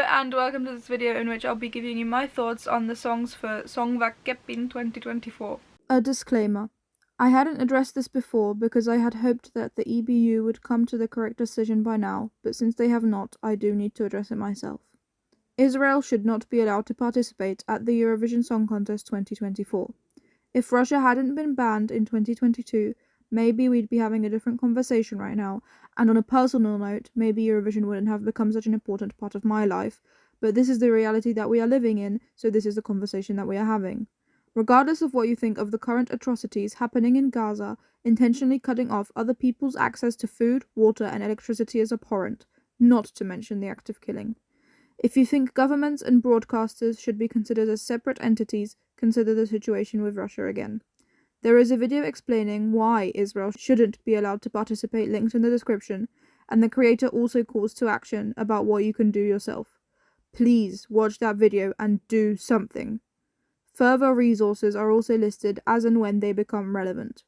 and welcome to this video in which I'll be giving you my thoughts on the songs for Söngvakeppin 2024. A disclaimer. I hadn't addressed this before because I had hoped that the EBU would come to the correct decision by now, but since they have not, I do need to address it myself. Israel should not be allowed to participate at the Eurovision Song Contest 2024. If Russia hadn't been banned in 2022, maybe we'd be having a different conversation right now, and on a personal note, maybe Eurovision wouldn't have become such an important part of my life, but this is the reality that we are living in, so this is the conversation that we are having. Regardless of what you think of the current atrocities happening in Gaza, intentionally cutting off other people's access to food, water, and electricity is abhorrent, not to mention the act of killing. If you think governments and broadcasters should be considered as separate entities, consider the situation with Russia again. There is a video explaining why Israel shouldn't be allowed to participate linked in the description, and the creator also calls to action about what you can do yourself. Please watch that video and do something. Further resources are also listed as and when they become relevant.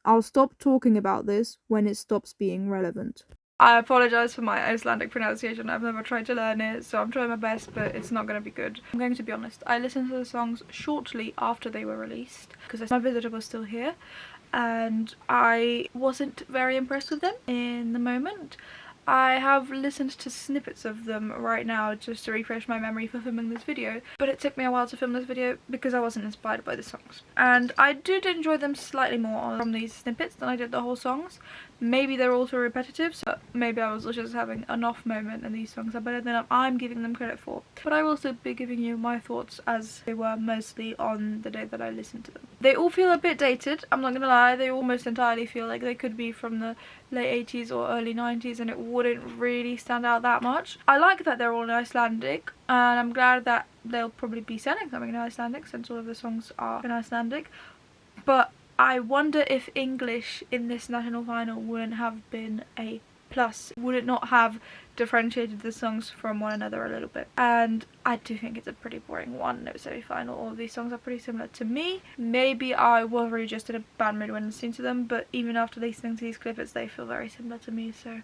I'll stop talking about this when it stops being relevant. I apologise for my Icelandic pronunciation. I've never tried to learn it, so I'm trying my best, but it's not going to be good. I'm going to be honest. I listened to the songs shortly after they were released because my visitor was still here, and I wasn't very impressed with them in the moment. I have listened to snippets of them right now just to refresh my memory for filming this video, but it took me a while to film this video because I wasn't inspired by the songs. And I did enjoy them slightly more from these snippets than I did the whole songs. Maybe they're also repetitive, so maybe I was just having an off moment and these songs are better than I'm giving them credit for. But I will also be giving you my thoughts as they were mostly on the day that I listened to them. They all feel a bit dated, I'm not gonna lie. They almost entirely feel like they could be from the late 80s or early 90s and it wouldn't really stand out that much. I like that they're all in Icelandic, and I'm glad that they'll probably be selling something in Icelandic since all of the songs are in Icelandic. But I wonder if English in this national final wouldn't have been a plus. Would it not have differentiated the songs from one another a little bit? And I do think it's a pretty boring one-note semi-final. All of these songs are pretty similar to me. Maybe I was really just in a bad mood when listening to them, but even after listening to these clips, they feel very similar to me, so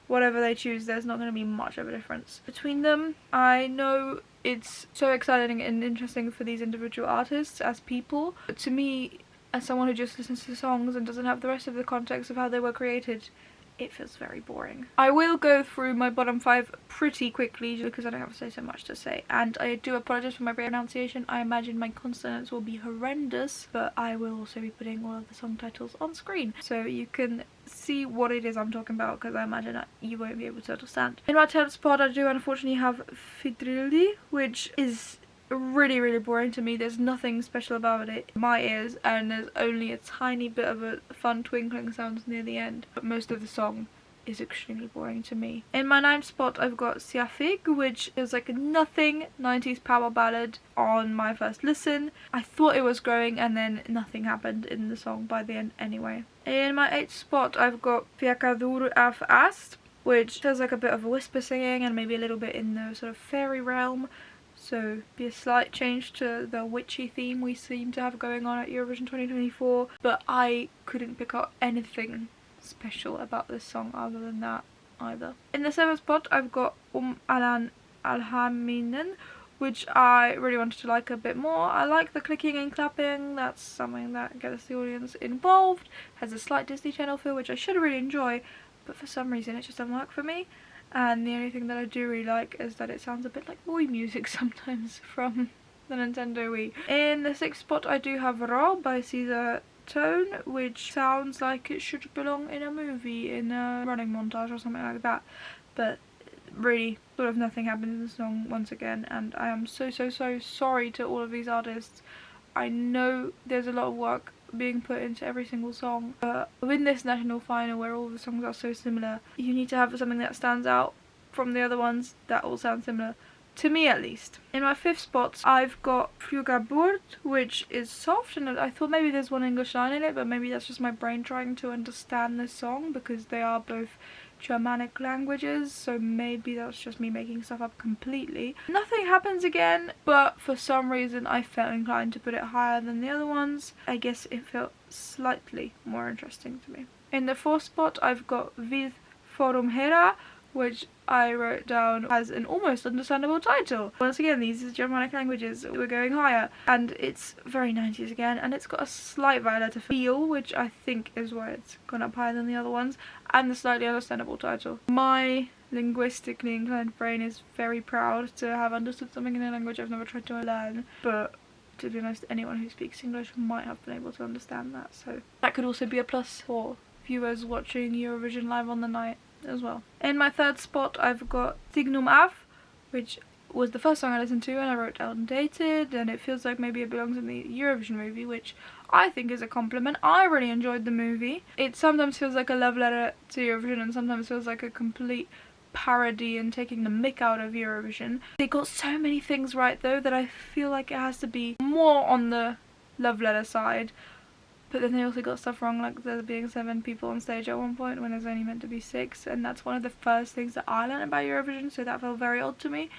whatever they choose, there's not going to be much of a difference between them. I know it's so exciting and interesting for these individual artists as people, but to me, as someone who just listens to the songs and doesn't have the rest of the context of how they were created, it feels very boring. I will go through my bottom 5 pretty quickly because I don't have so much to say, and I do apologise for my pronunciation. I imagine my consonants will be horrendous, but I will also be putting all of the song titles on screen so you can see what it is I'm talking about, because I imagine that you won't be able to understand. In my 10th spot, I do unfortunately have Fidrildi, which is really boring to me. There's nothing special about it in my ears, and there's only a tiny bit of a fun twinkling sound near the end, but most of the song is extremely boring to me. In my 9th spot, I've got Siafig, which is like a nothing 90s power ballad on my first listen. I thought it was growing and then nothing happened in the song by the end anyway. In my 8th spot, I've got Fiakadur af Ast, which feels like a bit of a whisper singing and maybe a little bit in the sort of fairy realm. So be a slight change to the witchy theme we seem to have going on at Eurovision 2024, but I couldn't pick up anything special about this song other than that either. In the 7th spot, I've got Alan Alhaminen, which I really wanted to like a bit more. I like the clicking and clapping, that's something that gets the audience involved, has a slight Disney Channel feel which I should really enjoy, but for some reason it just doesn't work for me. And the only thing that I do really like is that it sounds a bit like boy music sometimes from the Nintendo Wii. In the 6th spot, I do have Raw by Caesar Tone, which sounds like it should belong in a movie, in a running montage or something like that, but really sort of nothing happened in the song once again, and I am so sorry to all of these artists. I know there's a lot of work being put into every single song, but within this national final where all the songs are so similar, you need to have something that stands out from the other ones that all sound similar, to me at least. In my 5th spot, I've got Flugabord, which is soft, and I thought maybe there's one English line in it, but maybe that's just my brain trying to understand this song because they are both Germanic languages, so maybe that's just me making stuff up completely. Nothing happens again, but for some reason I felt inclined to put it higher than the other ones. I guess it felt slightly more interesting to me. In the 4th spot, I've got Vid Forum Hera, which I wrote down as an almost understandable title. Once again, these are Germanic languages, we're going higher, and it's very 90s again, and it's got a slight violetta feel, which I think is why it's gone up higher than the other ones, and the slightly understandable title. My linguistically inclined brain is very proud to have understood something in a language I've never tried to learn, but to be honest, anyone who speaks English might have been able to understand that, so that could also be a plus for viewers watching Eurovision live on the night as well. In my third spot, I've got Signum Af, which was the first song I listened to, and I wrote down dated, and it feels like maybe it belongs in the Eurovision movie, which I think is a compliment. I really enjoyed the movie. It sometimes feels like a love letter to Eurovision and sometimes feels like a complete parody and taking the mick out of Eurovision. They got so many things right though that I feel like it has to be more on the love letter side. But then they also got stuff wrong, like there being 7 people on stage at one point when there's only meant to be 6, and that's one of the first things that I learned about Eurovision, so that felt very odd to me.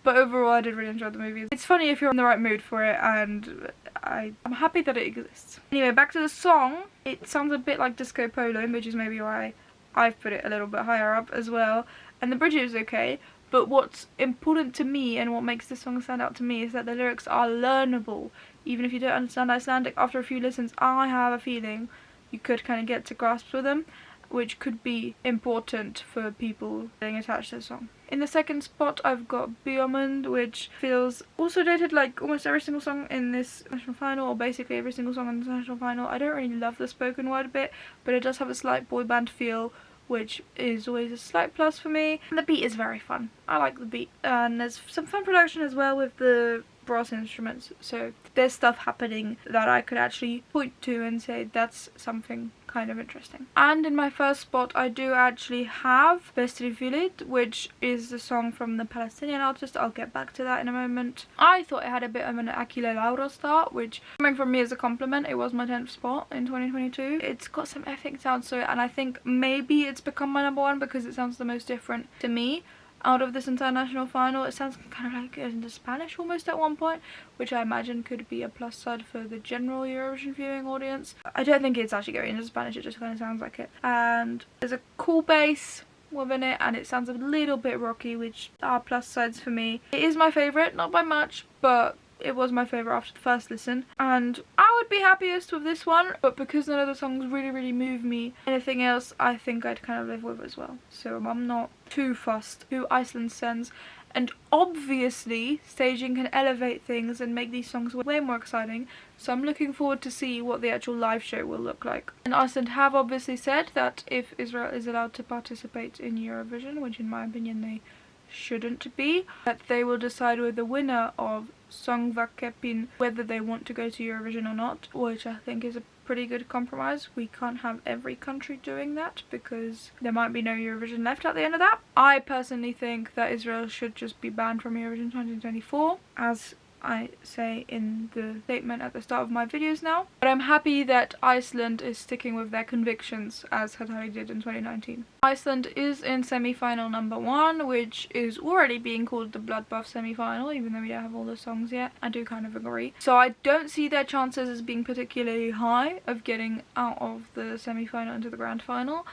But overall, I did really enjoy the movie. It's funny if you're in the right mood for it, and I'm happy that it exists. Anyway, back to the song. It sounds a bit like Disco Polo, which is maybe why I've put it a little bit higher up as well. And the bridge is okay, but what's important to me and what makes this song stand out to me is that the lyrics are learnable. Even if you don't understand Icelandic, after a few listens, I have a feeling you could kind of get to grasp with them, which could be important for people getting attached to the song. In the second spot, I've got Björmund, which feels also dated like almost every single song in this national final, or basically every single song in this national final. I don't really love the spoken word bit, but it does have a slight boy band feel, which is always a slight plus for me. And the beat is very fun. I like the beat. And there's some fun production as well with the brass instruments. So there's stuff happening that I could actually point to and say that's something kind of interesting. And in my first spot, I do actually have Bestri Filit, which is the song from the Palestinian artist. I'll get back to that in a moment. I thought it had a bit of an Akile Lauro start, which coming from me as a compliment, it was my 10th spot in 2022. It's got some epic sounds to it, and I think maybe it's become my number 1 because it sounds the most different to me out of this entire national final. It sounds kind of like into Spanish almost at one point, which I imagine could be a plus side for the general Eurovision viewing audience. I don't think it's actually going into Spanish, it just kind of sounds like it. And there's a cool bass within it, and it sounds a little bit rocky, which are plus sides for me. It is my favourite, not by much, but it was my favourite after the first listen, and I would be happiest with this one, but because none of the songs really move me, anything else I think I'd kind of live with as well. So I'm not too fussed who Iceland sends, and obviously staging can elevate things and make these songs way more exciting, so I'm looking forward to see what the actual live show will look like. And Iceland have obviously said that if Israel is allowed to participate in Eurovision, which in my opinion they shouldn't be, that they will decide with the winner of Söngvakeppin whether they want to go to Eurovision or not, which I think is a pretty good compromise. We can't have every country doing that because there might be no Eurovision left at the end of that. I personally think that Israel should just be banned from Eurovision 2024, as I say in the statement at the start of my videos now. But I'm happy that Iceland is sticking with their convictions as Hatari did in 2019. Iceland is in semi-final number 1, which is already being called the Bloodbath semi-final, even though we don't have all the songs yet. I do kind of agree. So I don't see their chances as being particularly high of getting out of the semi-final into the grand final.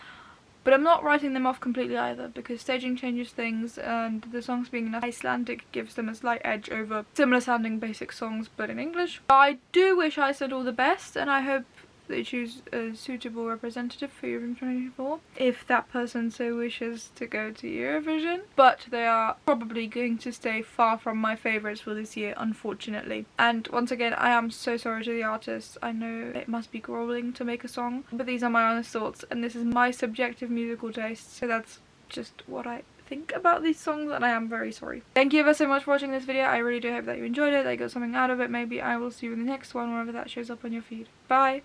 But I'm not writing them off completely either, because staging changes things, and the songs being in Icelandic gives them a slight edge over similar sounding basic songs but in English. I do wish Iceland all the best, and I hope they choose a suitable representative for Eurovision 2024 if that person so wishes to go to Eurovision, but they are probably going to stay far from my favourites for this year, unfortunately. And once again, I am so sorry to the artists. I know it must be grueling to make a song, but these are my honest thoughts, and this is my subjective musical taste, so that's just what I think about these songs, and I am very sorry. Thank you ever so much for watching this video. I really do hope that you enjoyed it, that you got something out of it. Maybe I will see you in the next one whenever that shows up on your feed. Bye!